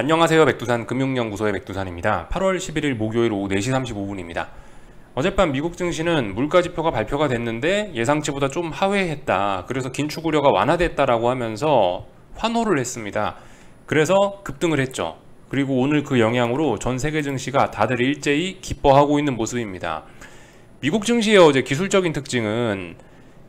안녕하세요. 백두산 금융연구소의 백두산입니다. 8월 11일 목요일 오후 4시 35분입니다. 어젯밤 미국 증시는 물가지표가 발표가 됐는데 예상치보다 좀 하회했다. 그래서 긴축 우려가 완화됐다라고 하면서 환호를 했습니다. 그래서 급등을 했죠. 그리고 오늘 그 영향으로 전 세계 증시가 다들 일제히 기뻐하고 있는 모습입니다. 미국 증시의 어제 기술적인 특징은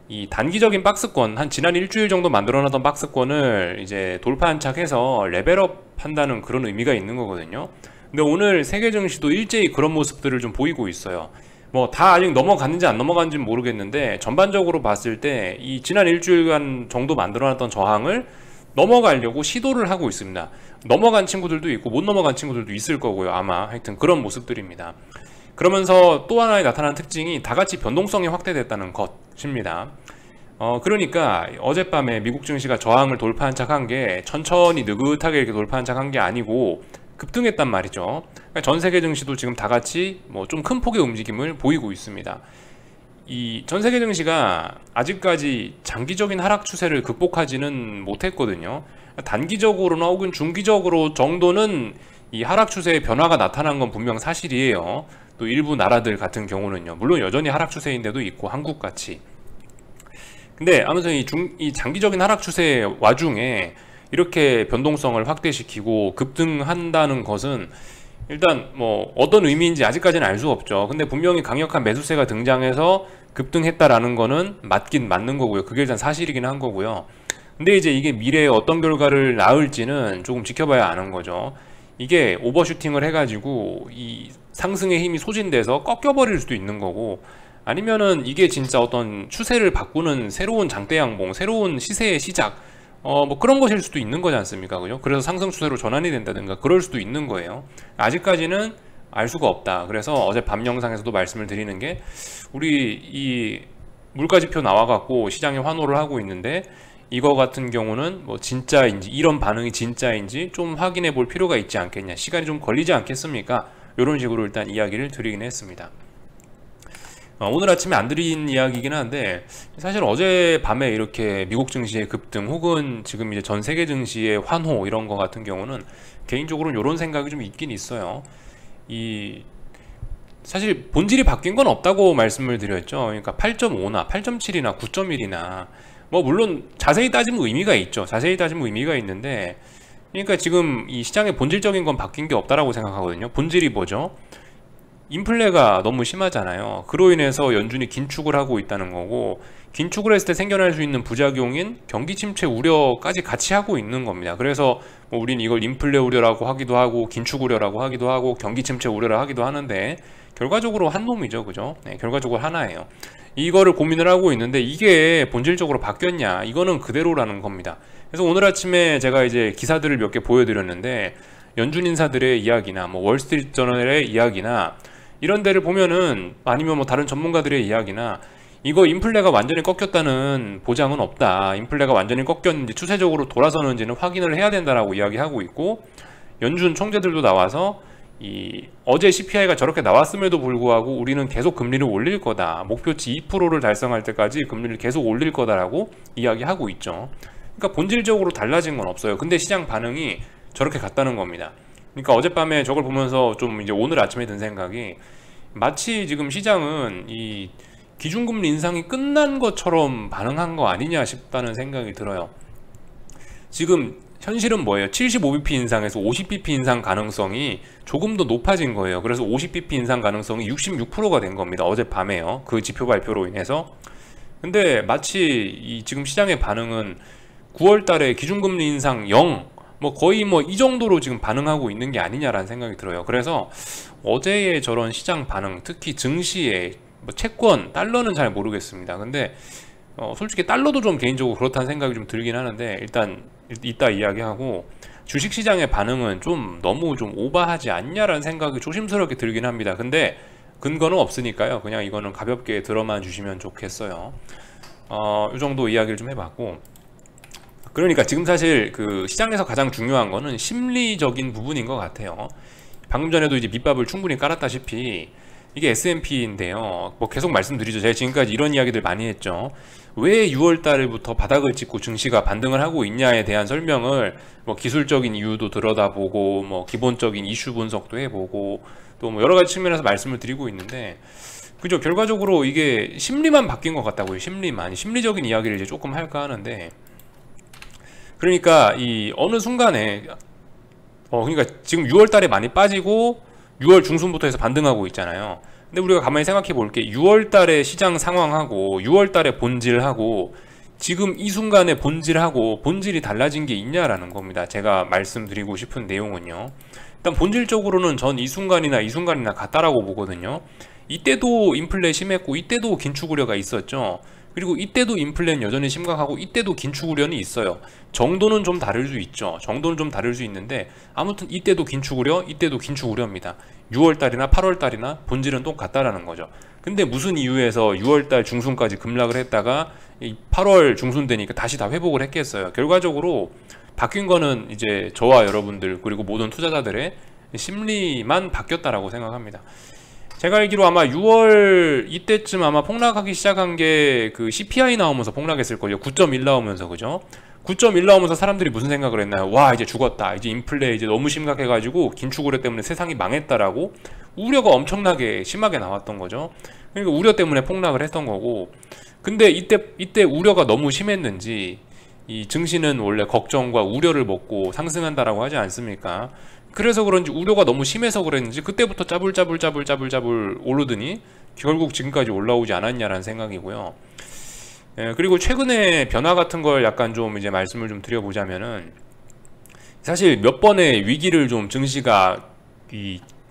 이 단기적인 박스권, 한 지난 일주일 정도 만들어놨던 박스권을 이제 돌파 안착해서 레벨업 한다는 그런 의미가 있는 거거든요. 근데 오늘 세계 증시도 일제히 그런 모습들을 좀 보이고 있어요. 뭐 다 아직 넘어갔는지 안 넘어갔는지는 모르겠는데 전반적으로 봤을 때 이 지난 일주일간 정도 만들어놨던 저항을 넘어가려고 시도를 하고 있습니다. 넘어간 친구들도 있고 못 넘어간 친구들도 있을 거고요. 아마 하여튼 그런 모습들입니다. 그러면서 또 하나의 나타난 특징이 다같이 변동성이 확대됐다는 것입니다. 그러니까 어젯밤에 미국 증시가 저항을 돌파 안착한 게 천천히 느긋하게 이렇게 돌파 안착한 게 아니고 급등했단 말이죠. 그러니까 전 세계 증시도 지금 다같이 뭐 좀 큰 폭의 움직임을 보이고 있습니다. 이 전 세계 증시가 아직까지 장기적인 하락 추세를 극복하지는 못했거든요. 단기적으로나 혹은 중기적으로 정도는 이 하락 추세의 변화가 나타난 건 분명 사실이에요. 또 일부 나라들 같은 경우는요. 물론 여전히 하락 추세인데도 있고 한국같이. 근데 아무튼 이 장기적인 하락 추세의 와중에 이렇게 변동성을 확대시키고 급등한다는 것은 일단 뭐 어떤 의미인지 아직까지는 알 수 없죠. 근데 분명히 강력한 매수세가 등장해서 급등했다라는 거는 맞긴 맞는 거고요. 그게 일단 사실이긴 한 거고요. 근데 이제 이게 미래에 어떤 결과를 낳을지는 조금 지켜봐야 아는 거죠. 이게 오버슈팅을 해가지고 이 상승의 힘이 소진돼서 꺾여버릴 수도 있는 거고, 아니면은 이게 진짜 어떤 추세를 바꾸는 새로운 장대 양봉, 새로운 시세의 시작, 뭐 그런 것일 수도 있는 거지 않습니까? 그죠? 그래서 상승 추세로 전환이 된다든가 그럴 수도 있는 거예요. 아직까지는 알 수가 없다. 그래서 어제 밤 영상에서도 말씀을 드리는 게, 우리 이 물가지표 나와갖고 시장에 환호를 하고 있는데 이거 같은 경우는 뭐 진짜인지, 이런 반응이 진짜인지 좀 확인해 볼 필요가 있지 않겠냐, 시간이 좀 걸리지 않겠습니까? 이런 식으로 일단 이야기를 드리긴 했습니다. 오늘 아침에 안 드린 이야기이긴 한데, 사실 어제 밤에 이렇게 미국 증시의 급등 혹은 지금 이제 전 세계 증시의 환호 이런 거 같은 경우는 개인적으로는 이런 생각이 좀 있긴 있어요. 사실 본질이 바뀐 건 없다고 말씀을 드렸죠. 그러니까 8.5나 8.7이나 9.1이나 뭐 물론 자세히 따지면 의미가 있죠. 자세히 따지면 의미가 있는데, 그러니까 지금 이 시장의 본질적인 건 바뀐 게 없다라고 생각하거든요. 본질이 뭐죠? 인플레가 너무 심하잖아요. 그로 인해서 연준이 긴축을 하고 있다는 거고, 긴축을 했을 때 생겨날 수 있는 부작용인 경기 침체 우려까지 같이 하고 있는 겁니다. 그래서 뭐 우린 이걸 인플레 우려라고 하기도 하고 긴축 우려라고 하기도 하고 경기 침체 우려라 하기도 하는데, 결과적으로 한 놈이죠. 그죠? 네, 결과적으로 하나예요. 이거를 고민을 하고 있는데 이게 본질적으로 바뀌었냐? 이거는 그대로라는 겁니다. 그래서 오늘 아침에 제가 이제 기사들을 몇 개 보여드렸는데, 연준 인사들의 이야기나 뭐 월스트리트 저널의 이야기나 이런 데를 보면은, 아니면 뭐 다른 전문가들의 이야기나, 이거 인플레가 완전히 꺾였다는 보장은 없다, 인플레가 완전히 꺾였는지 추세적으로 돌아서는지는 확인을 해야 된다라고 이야기하고 있고, 연준 총재들도 나와서 어제 CPI가 저렇게 나왔음에도 불구하고 우리는 계속 금리를 올릴 거다, 목표치 2%를 달성할 때까지 금리를 계속 올릴 거다라고 이야기하고 있죠. 그러니까 본질적으로 달라진 건 없어요. 근데 시장 반응이 저렇게 갔다는 겁니다. 그러니까 어젯밤에 저걸 보면서 좀 이제 오늘 아침에 든 생각이, 마치 지금 시장은 이 기준금리 인상이 끝난 것처럼 반응한 거 아니냐 싶다는 생각이 들어요. 지금 현실은 뭐예요? 75bp 인상에서 50bp 인상 가능성이 조금 더 높아진 거예요. 그래서 50bp 인상 가능성이 66%가 된 겁니다. 어젯밤에요. 그 지표 발표로 인해서. 근데 마치 지금 시장의 반응은 9월 달에 기준금리 인상 0, 뭐 거의 뭐 이 정도로 지금 반응하고 있는 게 아니냐라는 생각이 들어요. 그래서 어제의 저런 시장 반응, 특히 증시의 뭐 채권, 달러는 잘 모르겠습니다. 근데 솔직히 달러도 좀 개인적으로 그렇다는 생각이 좀 들긴 하는데, 일단 이따 이야기하고, 주식시장의 반응은 좀 너무 좀 오버하지 않냐라는 생각이 조심스럽게 들긴 합니다. 근데 근거는 없으니까요. 그냥 이거는 가볍게 들어만 주시면 좋겠어요. 이 정도 이야기를 좀 해봤고, 그러니까 지금 사실 그 시장에서 가장 중요한 거는 심리적인 부분인 것 같아요. 방금 전에도 이제 밑밥을 충분히 깔았다시피, 이게 S&P인데요. 뭐 계속 말씀드리죠. 제가 지금까지 이런 이야기들 많이 했죠. 왜 6월 달부터 바닥을 찍고 증시가 반등을 하고 있냐에 대한 설명을 뭐 기술적인 이유도 들여다보고 뭐 기본적인 이슈 분석도 해보고 또 뭐 여러 가지 측면에서 말씀을 드리고 있는데, 그죠? 결과적으로 이게 심리만 바뀐 것 같다고요. 심리적인 이야기를 이제 조금 할까 하는데, 그러니까 이 어느 순간에 그러니까 지금 6월 달에 많이 빠지고 6월 중순부터 해서 반등하고 있잖아요. 근데 우리가 가만히 생각해 볼게. 6월 달에 시장 상황하고 6월 달에 본질하고 지금 이 순간에 본질하고 본질이 달라진 게 있냐라는 겁니다. 제가 말씀드리고 싶은 내용은요. 일단 본질적으로는 전 이 순간이나 같다라고 보거든요. 이때도 인플레 심했고 이때도 긴축 우려가 있었죠. 그리고 이때도 인플레는 여전히 심각하고 이때도 긴축 우려는 있어요. 정도는 좀 다를 수 있죠. 정도는 좀 다를 수 있는데 아무튼 이때도 긴축 우려, 이때도 긴축 우려입니다. 6월달이나 8월달이나 본질은 똑같다라는 거죠. 근데 무슨 이유에서 6월달 중순까지 급락을 했다가 8월 중순 되니까 다시 다 회복을 했겠어요. 결과적으로 바뀐 거는 이제 저와 여러분들 그리고 모든 투자자들의 심리만 바뀌었다라고 생각합니다. 제가 알기로 아마 6월 이때쯤 아마 폭락하기 시작한 게 그 CPI 나오면서 폭락했을걸요. 9.1 나오면서, 그죠? 9.1 나오면서 사람들이 무슨 생각을 했나요? 와, 이제 죽었다. 이제 인플레 이제 너무 심각해가지고 긴축 우려 때문에 세상이 망했다라고 우려가 엄청나게 심하게 나왔던 거죠. 그러니까 우려 때문에 폭락을 했던 거고, 근데 이때 우려가 너무 심했는지 이 증시는 원래 걱정과 우려를 먹고 상승한다라고 하지 않습니까? 그래서 그런지 우려가 너무 심해서 그랬는지 그때부터 짜불짜불 오르더니 결국 지금까지 올라오지 않았냐라는 생각이고요. 그리고 최근에 변화 같은 걸 약간 좀 이제 말씀을 좀 드려보자면은, 사실 몇 번의 위기를 좀 증시가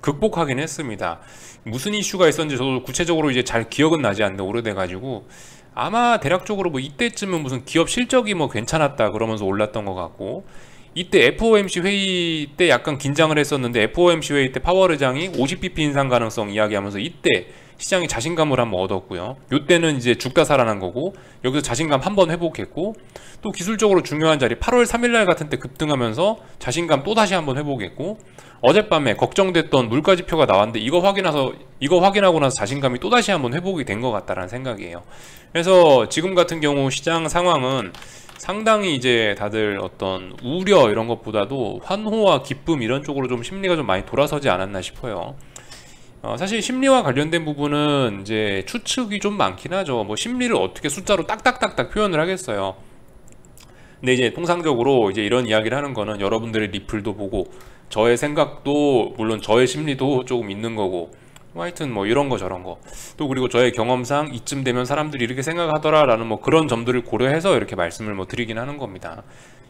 극복하긴 했습니다. 무슨 이슈가 있었는지 저도 구체적으로 이제 잘 기억은 나지 않는데 오래돼가지고, 아마 대략적으로 뭐 이때쯤은 무슨 기업 실적이 뭐 괜찮았다 그러면서 올랐던 것 같고, 이때 FOMC 회의 때 약간 긴장을 했었는데 FOMC 회의 때 파월 의장이 50bp 인상 가능성 이야기하면서 이때 시장이 자신감을 한번 얻었고요. 이때는 이제 죽다 살아난 거고, 여기서 자신감 한번 회복했고, 또 기술적으로 중요한 자리 8월 3일날 같은 때 급등하면서 자신감 또 다시 한번 회복했고, 어젯밤에 걱정됐던 물가지표가 나왔는데 이거 확인하고 나서 자신감이 또 다시 한번 회복이 된 것 같다라는 생각이에요. 그래서 지금 같은 경우 시장 상황은 상당히 이제 다들 어떤 우려 이런 것보다도 환호와 기쁨 이런 쪽으로 좀 심리가 좀 많이 돌아서지 않았나 싶어요. 사실 심리와 관련된 부분은 이제 추측이 좀 많긴 하죠. 뭐 심리를 어떻게 숫자로 딱딱딱딱 표현을 하겠어요. 근데 이제 통상적으로 이제 이런 이야기를 하는 거는 여러분들의 리플도 보고 저의 생각도 물론 저의 심리도 조금 있는 거고, 하여튼 뭐 이런 거 저런 거 또 그리고 저의 경험상 이쯤 되면 사람들이 이렇게 생각하더라 라는 뭐 그런 점들을 고려해서 이렇게 말씀을 뭐 드리긴 하는 겁니다.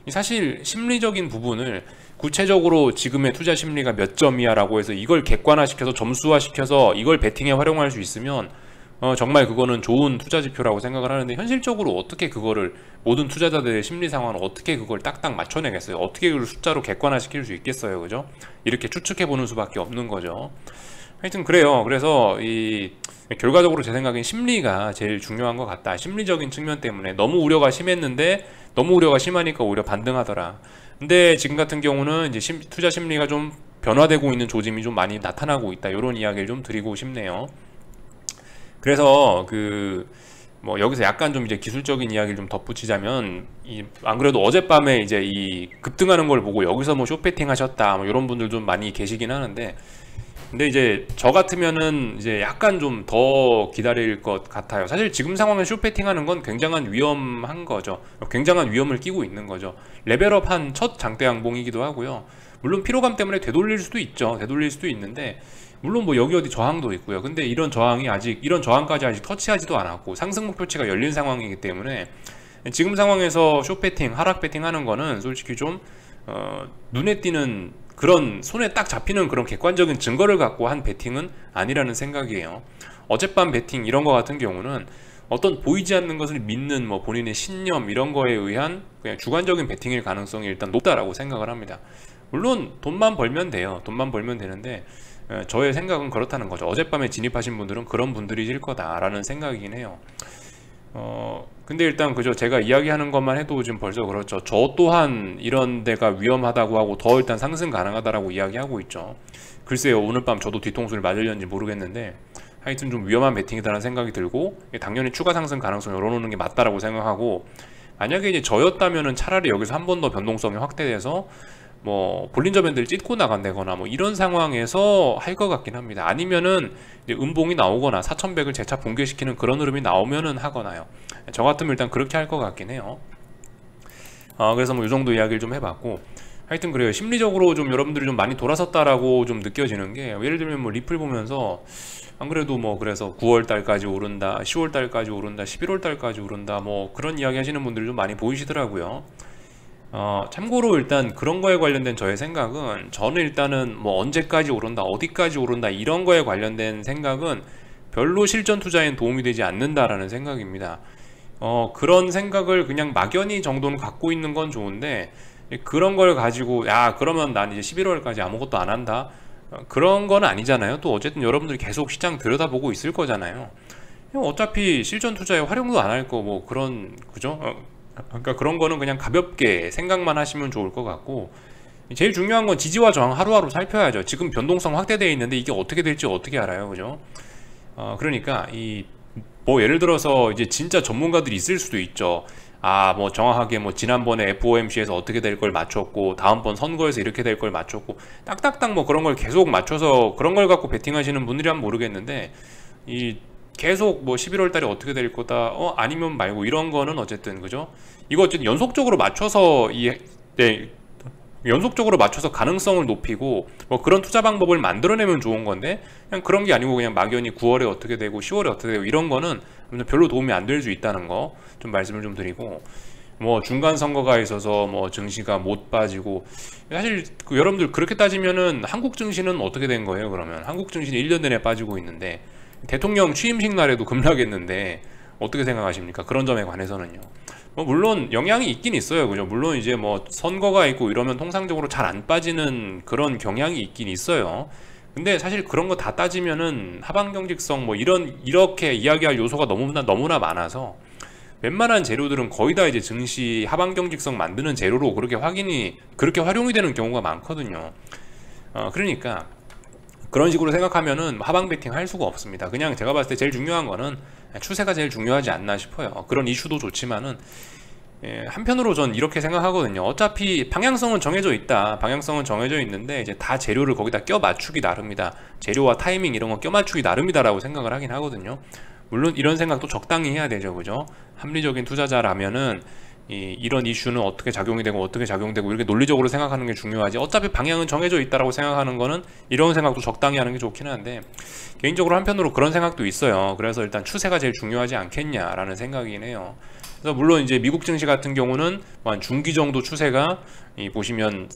사실 심리적인 부분을 구체적으로 지금의 투자 심리가 몇 점이야 라고 해서 이걸 객관화시켜서 점수화시켜서 이걸 베팅에 활용할 수 있으면 정말 그거는 좋은 투자 지표라고 생각을 하는데, 현실적으로 어떻게 그거를 모든 투자자들의 심리 상황을 어떻게 그걸 딱딱 맞춰내겠어요? 어떻게 그걸 숫자로 객관화시킬 수 있겠어요? 그죠? 이렇게 추측해보는 수밖에 없는 거죠. 하여튼 그래요. 그래서 결과적으로 제 생각엔 심리가 제일 중요한 것 같다. 심리적인 측면 때문에 너무 우려가 심했는데 너무 우려가 심하니까 오히려 반등하더라. 근데 지금 같은 경우는 이제 투자 심리가 좀 변화되고 있는 조짐이 좀 많이 나타나고 있다. 이런 이야기를 좀 드리고 싶네요. 그래서 뭐 여기서 약간 좀 이제 기술적인 이야기를 좀 덧붙이자면, 안 그래도 어젯밤에 이제 이 급등하는 걸 보고 여기서 뭐 쇼패팅 하셨다 뭐 이런 분들 좀 많이 계시긴 하는데, 근데 이제 저 같으면은 이제 약간 좀 더 기다릴 것 같아요. 사실 지금 상황에 쇼패팅하는 건 굉장한 위험한 거죠. 굉장한 위험을 끼고 있는 거죠. 레벨업한 첫 장대 양봉이기도 하고요. 물론 피로감 때문에 되돌릴 수도 있죠. 되돌릴 수도 있는데, 물론 뭐 여기 어디 저항도 있고요. 근데 이런 저항까지 아직 터치하지도 않았고 상승 목표치가 열린 상황이기 때문에 지금 상황에서 쇼패팅, 하락 배팅 하는 거는 솔직히 좀 눈에 띄는 그런 손에 딱 잡히는 그런 객관적인 증거를 갖고 한 배팅은 아니라는 생각이에요. 어젯밤 배팅 이런 거 같은 경우는 어떤 보이지 않는 것을 믿는 뭐 본인의 신념 이런 거에 의한 그냥 주관적인 배팅일 가능성이 일단 높다라고 생각을 합니다. 물론 돈만 벌면 돼요. 돈만 벌면 되는데 저의 생각은 그렇다는 거죠. 어젯밤에 진입하신 분들은 그런 분들이실 거다라는 생각이긴 해요. 근데 일단 그죠, 제가 이야기하는 것만 해도 지금 벌써 그렇죠. 저 또한 이런 데가 위험하다고 하고 더 일단 상승 가능하다라고 이야기하고 있죠. 글쎄요, 오늘 밤 저도 뒤통수를 맞으려는지 모르겠는데 하여튼 좀 위험한 베팅이다라는 생각이 들고, 당연히 추가 상승 가능성 열어놓는 게 맞다라고 생각하고, 만약에 이제 저였다면은 차라리 여기서 한 번 더 변동성이 확대돼서 뭐 볼린저 밴드를 찢고 나간다거나 뭐 이런 상황에서 할 것 같긴 합니다. 아니면은 이제 음봉이 나오거나 4100을 재차 붕괴시키는 그런 흐름이 나오면은 하거나요. 저 같으면 일단 그렇게 할 것 같긴 해요. 그래서 뭐 이 정도 이야기를 좀 해봤고, 하여튼 그래요. 심리적으로 좀 여러분들이 좀 많이 돌아섰다라고 좀 느껴지는 게, 예를 들면 뭐 리플 보면서 안 그래도 뭐 그래서 9월 달까지 오른다, 10월 달까지 오른다, 11월 달까지 오른다, 뭐 그런 이야기 하시는 분들이 좀 많이 보이시더라고요. 참고로 일단 그런 거에 관련된 저의 생각은, 저는 일단은 뭐 언제까지 오른다, 어디까지 오른다 이런 거에 관련된 생각은 별로 실전 투자엔 도움이 되지 않는다라는 생각입니다. 그런 생각을 그냥 막연히 정도는 갖고 있는 건 좋은데, 그런 걸 가지고 야 그러면 난 이제 11월까지 아무것도 안 한다, 그런 건 아니잖아요. 또 어쨌든 여러분들이 계속 시장 들여다보고 있을 거잖아요. 어차피 실전 투자에 활용도 안 할 거 뭐 그런, 그죠? 그러니까 그런 거는 그냥 가볍게 생각만 하시면 좋을 것 같고, 제일 중요한 건 지지와 저항 하루하루 살펴야죠. 지금 변동성 확대되어 있는데 이게 어떻게 될지 어떻게 알아요, 그죠? 그러니까 뭐 예를 들어서 이제 진짜 전문가들이 있을 수도 있죠. 뭐 정확하게 뭐 지난번에 FOMC에서 어떻게 될 걸 맞췄고, 다음번 선거에서 이렇게 될 걸 맞췄고, 딱딱딱 뭐 그런 걸 계속 맞춰서 그런 걸 갖고 베팅하시는 분들이라면 모르겠는데, 계속 뭐 11월 달에 어떻게 될 거다, 아니면 말고 이런 거는 어쨌든, 그죠? 이거 어쨌든 연속적으로 맞춰서 연속적으로 맞춰서 가능성을 높이고 뭐 그런 투자 방법을 만들어내면 좋은 건데, 그냥 그런 게 아니고 그냥 막연히 9월에 어떻게 되고 10월에 어떻게 되고 이런 거는 별로 도움이 안 될 수 있다는 거 좀 말씀을 좀 드리고, 뭐 중간 선거가 있어서 뭐 증시가 못 빠지고, 사실 여러분들 그렇게 따지면은 한국 증시는 어떻게 된 거예요? 그러면 한국 증시는 1년 내내 빠지고 있는데, 대통령 취임식 날에도 급락했는데 어떻게 생각하십니까? 그런 점에 관해서는요. 물론 영향이 있긴 있어요, 그죠? 물론 이제 뭐 선거가 있고 이러면 통상적으로 잘 안 빠지는 그런 경향이 있긴 있어요. 근데 사실 그런 거 다 따지면은 하방 경직성 뭐 이렇게 이야기할 요소가 너무나 많아서, 웬만한 재료들은 거의 다 이제 증시 하방 경직성 만드는 재료로 그렇게 활용이 되는 경우가 많거든요. 그러니까 그런 식으로 생각하면은 하방 베팅 할 수가 없습니다. 그냥 제가 봤을 때 제일 중요한 거는 추세가 제일 중요하지 않나 싶어요. 그런 이슈도 좋지만은, 한편으로 전 이렇게 생각하거든요. 어차피 방향성은 정해져 있다. 방향성은 정해져 있는데 이제 다 재료를 거기다 껴 맞추기 나름이다. 재료와 타이밍 이런 거 껴 맞추기 나름이다라고 생각을 하긴 하거든요. 물론 이런 생각도 적당히 해야 되죠, 그죠? 합리적인 투자자라면은 이런 이슈는 어떻게 작용이 되고 어떻게 작용되고 이렇게 논리적으로 생각하는 게 중요하지, 어차피 방향은 정해져 있다라고 생각하는 거는 이런 생각도 적당히 하는 게 좋긴 한데, 개인적으로 한편으로 그런 생각도 있어요. 그래서 일단 추세가 제일 중요하지 않겠냐라는 생각이긴 해요. 그래서 물론 이제 미국 증시 같은 경우는 한 중기 정도 추세가 보시면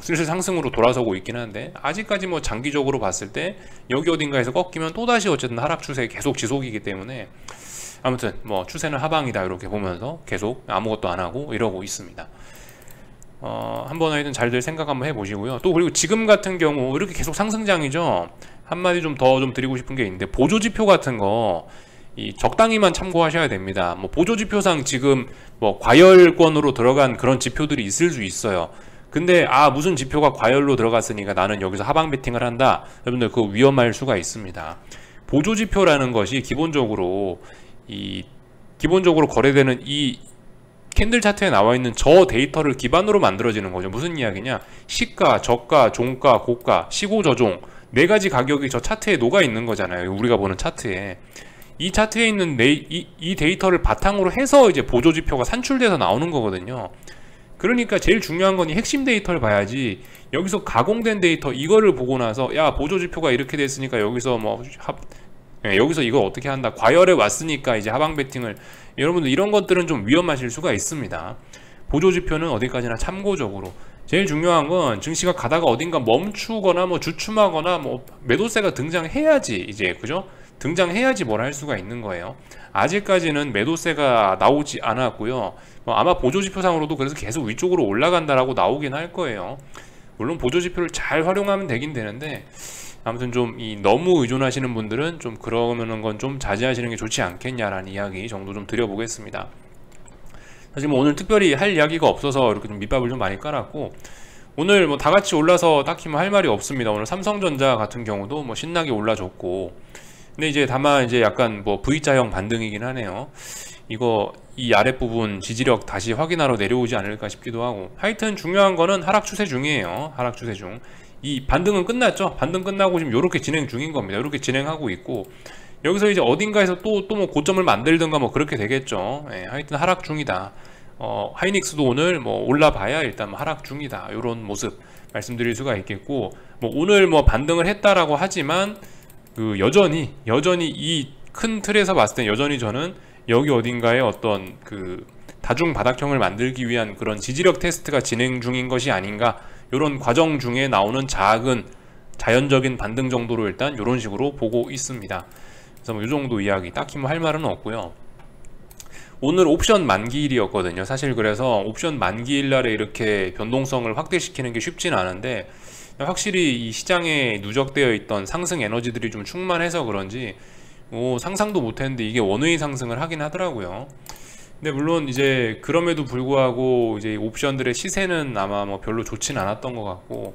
슬슬 상승으로 돌아서고 있긴 한데, 아직까지 뭐 장기적으로 봤을 때 여기 어딘가에서 꺾이면 또다시 어쨌든 하락 추세 계속 지속이기 때문에, 아무튼 뭐 추세는 하방이다 이렇게 보면서 계속 아무것도 안 하고 이러고 있습니다. 한번 하여튼 잘들 생각 한번 해보시고요. 또 그리고 지금 같은 경우 이렇게 계속 상승장이죠. 한마디 좀 더 드리고 싶은 게 있는데, 보조지표 같은 거 적당히만 참고하셔야 됩니다. 뭐 보조지표상 지금 뭐 과열권으로 들어간 그런 지표들이 있을 수 있어요. 근데 무슨 지표가 과열로 들어갔으니까 나는 여기서 하방 베팅을 한다, 여러분들 그거 위험할 수가 있습니다. 보조지표라는 것이 기본적으로 거래되는 이 캔들 차트에 나와 있는 저 데이터를 기반으로 만들어지는 거죠. 무슨 이야기냐? 시가, 저가, 종가, 고가, 시고, 저종 4가지 가격이 저 차트에 녹아 있는 거잖아요. 우리가 보는 차트에. 이 차트에 있는 이 데이터를 바탕으로 해서 이제 보조지표가 산출돼서 나오는 거거든요. 그러니까 제일 중요한 건 이 핵심 데이터를 봐야지, 여기서 가공된 데이터 이거를 보고 나서 야 보조지표가 이렇게 됐으니까 여기서 여기서 이거 어떻게 한다, 과열에 왔으니까 이제 하방 베팅을, 여러분들 이런 것들은 좀 위험하실 수가 있습니다. 보조지표는 어디까지나 참고적으로, 제일 중요한 건 증시가 가다가 어딘가 멈추거나 뭐 주춤하거나 뭐 매도세가 등장해야지 이제, 그죠? 등장해야지 뭘 할 수가 있는 거예요. 아직까지는 매도세가 나오지 않았고요. 아마 보조지표상으로도 그래서 계속 위쪽으로 올라간다라고 나오긴 할 거예요. 물론 보조지표를 잘 활용하면 되긴 되는데, 아무튼 좀 너무 의존하시는 분들은 좀 그러는 건 좀 자제하시는 게 좋지 않겠냐라는 이야기 정도 좀 드려보겠습니다. 사실 뭐 오늘 특별히 할 이야기가 없어서 이렇게 좀 밑밥을 좀 많이 깔았고, 오늘 뭐 다 같이 올라서 딱히 뭐 할 말이 없습니다. 오늘 삼성전자 같은 경우도 뭐 신나게 올라줬고, 근데 이제 다만 이제 약간 뭐 V자형 반등이긴 하네요. 이거 이 아랫부분 지지력 다시 확인하러 내려오지 않을까 싶기도 하고, 하여튼 중요한 거는 하락 추세 중이에요. 하락 추세 중. 이 반등은 끝났죠. 반등 끝나고 지금 요렇게 진행 중인 겁니다. 요렇게 진행하고 있고, 여기서 이제 어딘가에서 또 뭐 고점을 만들든가 뭐 그렇게 되겠죠. 예, 하여튼 하락 중이다. 하이닉스도 오늘 뭐 올라봐야 일단 하락 중이다. 요런 모습 말씀드릴 수가 있겠고, 뭐 오늘 뭐 반등을 했다라고 하지만 그 여전히 이 큰 틀에서 봤을 때 여전히 저는 여기 어딘가에 어떤 그 다중 바닥형을 만들기 위한 그런 지지력 테스트가 진행 중인 것이 아닌가, 이런 과정 중에 나오는 작은 자연적인 반등 정도로 일단 이런 식으로 보고 있습니다. 그래서 뭐 이 정도 이야기, 딱히 뭐 할 말은 없고요. 오늘 옵션 만기일이었거든요. 사실 그래서 옵션 만기일 날에 이렇게 변동성을 확대시키는 게 쉽진 않은데, 확실히 이 시장에 누적되어 있던 상승 에너지들이 좀 충만해서 그런지 상상도 못했는데 이게 원웨이 상승을 하긴 하더라고요. 근데 물론 이제 그럼에도 불구하고 이제 옵션들의 시세는 아마 뭐 별로 좋진 않았던 것 같고,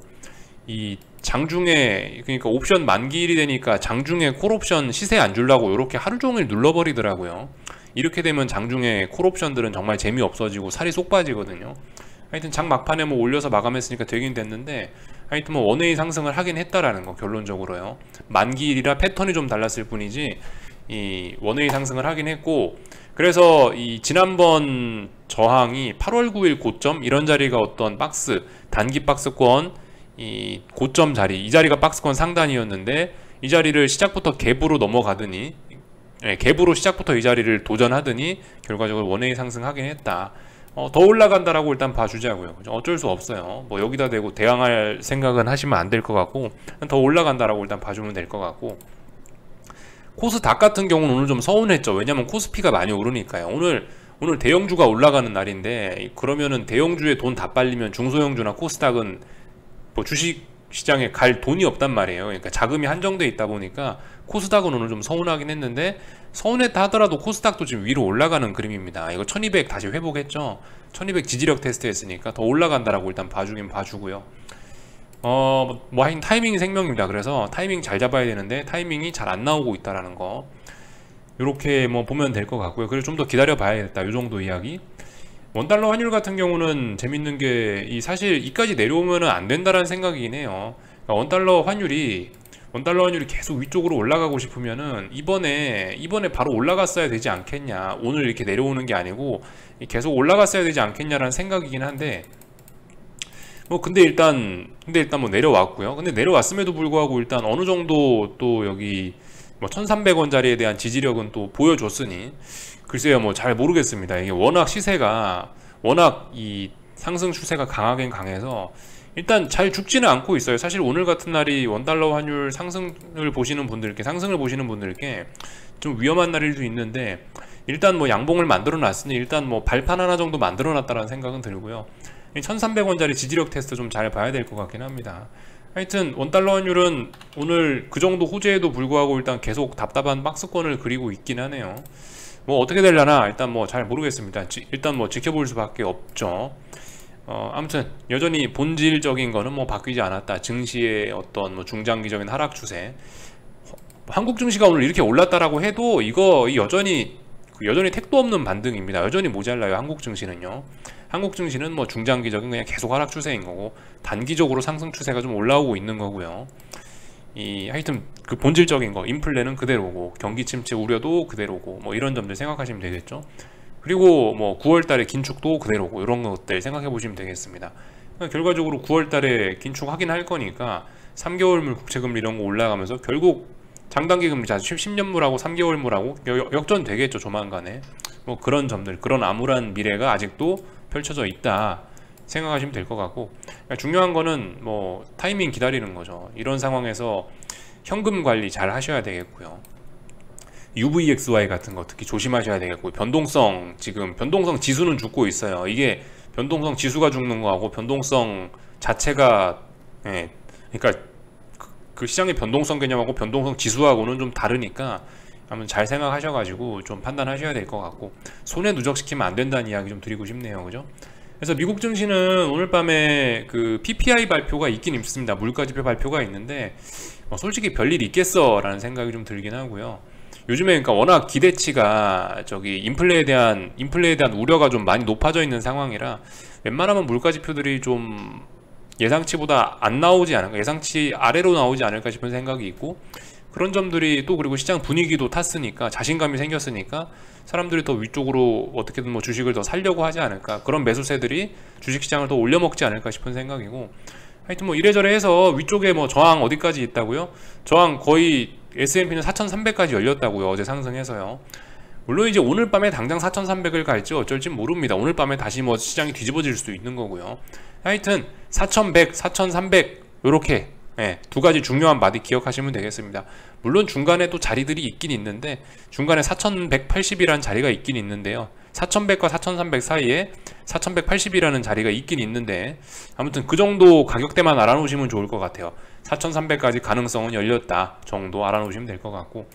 이 장중에, 그러니까 옵션 만기일이 되니까 장중에 콜옵션 시세 안 주려고 이렇게 하루 종일 눌러버리더라고요. 이렇게 되면 장중에 콜옵션들은 정말 재미없어지고 살이 쏙 빠지거든요. 하여튼 장 막판에 뭐 올려서 마감했으니까 되긴 됐는데, 하여튼 뭐 원웨이 상승을 하긴 했다라는 거, 결론적으로요. 만기일이라 패턴이 좀 달랐을 뿐이지 이 원웨이 상승을 하긴 했고, 그래서 이 지난번 저항이 8월 9일 고점 이런 자리가 어떤 박스, 단기 박스권 이 고점 자리, 이 자리가 박스권 상단이었는데, 이 자리를 시작부터 갭으로 넘어가더니, 갭으로 시작부터 이 자리를 도전하더니 결과적으로 원웨이 상승하긴 했다. 더 올라간다라고 일단 봐주자고요. 어쩔 수 없어요. 뭐 여기다 대고 대항할 생각은 하시면 안 될 것 같고, 더 올라간다라고 일단 봐주면 될 것 같고, 코스닥 같은 경우는 오늘 좀 서운했죠. 왜냐면 코스피가 많이 오르니까요. 오늘 대형주가 올라가는 날인데, 그러면은 대형주에 돈 다 빨리면 중소형주나 코스닥은 뭐 주식 시장에 갈 돈이 없단 말이에요. 그러니까 자금이 한정돼 있다 보니까 코스닥은 오늘 좀 서운하긴 했는데, 서운했다 하더라도 코스닥도 지금 위로 올라가는 그림입니다. 이거 1200 다시 회복했죠. 1200 지지력 테스트 했으니까 더 올라간다라고 일단 봐주긴 봐주고요. 뭐 하여튼 타이밍이 생명입니다. 그래서 타이밍 잘 잡아야 되는데 타이밍이 잘 안 나오고 있다라는 거, 이렇게 뭐 보면 될 것 같고요. 그래서 좀 더 기다려 봐야겠다, 이 정도 이야기. 원달러 환율 같은 경우는 재밌는 게, 이 사실 이까지 내려오면은 안 된다라는 생각이긴 해요. 그러니까 원달러 환율이 계속 위쪽으로 올라가고 싶으면은 이번에 바로 올라갔어야 되지 않겠냐, 오늘 이렇게 내려오는 게 아니고 계속 올라갔어야 되지 않겠냐라는 생각이긴 한데, 뭐 근데 일단 뭐 내려왔고요. 근데 내려왔음에도 불구하고 일단 어느 정도 또 여기 뭐 1300원 자리에 대한 지지력은 또 보여줬으니, 글쎄요, 뭐 잘 모르겠습니다. 이게 워낙 시세가, 워낙 이 상승 추세가 강하긴 강해서 일단 잘 죽지는 않고 있어요. 사실 오늘 같은 날이 원달러 환율 상승을 보시는 분들께 좀 위험한 날일 수 있는데, 일단 뭐 양봉을 만들어 놨으니 일단 뭐 발판 하나 정도 만들어 놨다라는 생각은 들고요. 1300원짜리 지지력 테스트 좀 잘 봐야 될 것 같긴 합니다. 하여튼 원달러 환율은 오늘 그 정도 호재에도 불구하고 일단 계속 답답한 박스권을 그리고 있긴 하네요. 뭐 어떻게 되려나 일단 뭐 잘 모르겠습니다. 일단 뭐 지켜볼 수밖에 없죠. 아무튼 여전히 본질적인 거는 뭐 바뀌지 않았다. 증시의 어떤 뭐 중장기적인 하락 추세. 한국 증시가 오늘 이렇게 올랐다라고 해도 이거 여전히 택도 없는 반등입니다. 여전히 모자라요, 한국 증시는요. 한국 증시는 뭐 중장기적인 그냥 계속 하락 추세인 거고, 단기적으로 상승 추세가 좀 올라오고 있는 거고요. 하여튼 그 본질적인 거, 인플레는 그대로고 경기 침체 우려도 그대로고, 뭐 이런 점들 생각하시면 되겠죠. 그리고 뭐 9월달에 긴축도 그대로고, 이런 것들 생각해 보시면 되겠습니다. 결과적으로 9월달에 긴축 하긴 할 거니까 3개월물 국채금리 이런 거 올라가면서 결국 장단기 금리, 10년물하고 3개월물하고 역전 되겠죠, 조만간에. 뭐 그런 점들, 그런 암울한 미래가 아직도 펼쳐져 있다 생각하시면 될 것 같고, 그러니까 중요한 거는 뭐 타이밍 기다리는 거죠. 이런 상황에서 현금 관리 잘 하셔야 되겠고요. UVXY 같은 거 특히 조심하셔야 되겠고, 지금 변동성 지수는 죽고 있어요. 이게 변동성 지수가 죽는 거하고 변동성 자체가, 그러니까 그 시장의 변동성 개념하고 변동성 지수하고는 좀 다르니까 한번 잘 생각하셔가지고 좀 판단하셔야 될 것 같고, 손에 누적시키면 안 된다는 이야기 좀 드리고 싶네요, 그죠? 그래서 미국 증시는 오늘 밤에 그 PPI 발표가 있긴 있습니다. 물가지표 발표가 있는데, 솔직히 별일 있겠어 라는 생각이 좀 들긴 하고요. 요즘에 그러니까 워낙 기대치가 저기 인플레에 대한 우려가 좀 많이 높아져 있는 상황이라 웬만하면 물가 지표들이 좀 예상치보다 안 나오지 않을까, 예상치 아래로 나오지 않을까 싶은 생각이 있고, 그런 점들이 또 그리고 시장 분위기도 탔으니까 자신감이 생겼으니까 사람들이 더 위쪽으로 어떻게든 뭐 주식을 더 살려고 하지 않을까, 그런 매수세들이 주식시장을 더 올려먹지 않을까 싶은 생각이고, 하여튼 뭐 이래저래 해서 위쪽에 뭐 저항 어디까지 있다고요? 저항 거의 S&P는 4,300까지 열렸다고요. 어제 상승해서요. 물론 이제 오늘 밤에 당장 4,300을 갈지 어쩔지 모릅니다. 오늘 밤에 다시 뭐 시장이 뒤집어질 수도 있는 거고요. 하여튼 4,100, 4,300 요렇게 두 가지 중요한 마디 기억하시면 되겠습니다. 물론 중간에 또 자리들이 있긴 있는데, 중간에 4,180이라는 자리가 있긴 있는데요. 4,100과 4,300 사이에 4,180이라는 자리가 있긴 있는데, 아무튼 그 정도 가격대만 알아놓으시면 좋을 것 같아요. 4,300까지 가능성은 열렸다 정도 알아놓으시면 될 것 같고,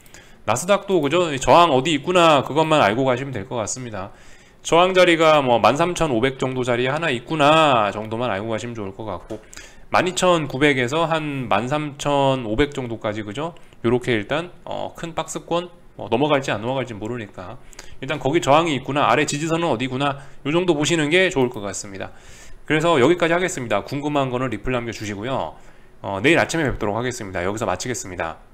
나스닥도 그죠? 저항 어디 있구나 그것만 알고 가시면 될 것 같습니다. 저항 자리가 뭐 13,500 정도 자리에 하나 있구나 정도만 알고 가시면 좋을 것 같고, 12,900에서 한 13,500 정도까지 그죠? 요렇게 일단 큰 박스권 넘어갈지 안 넘어갈지 모르니까 일단 거기 저항이 있구나, 아래 지지선은 어디구나, 요 정도 보시는 게 좋을 것 같습니다. 그래서 여기까지 하겠습니다. 궁금한 거는 리플 남겨주시고요. 내일 아침에 뵙도록 하겠습니다. 여기서 마치겠습니다.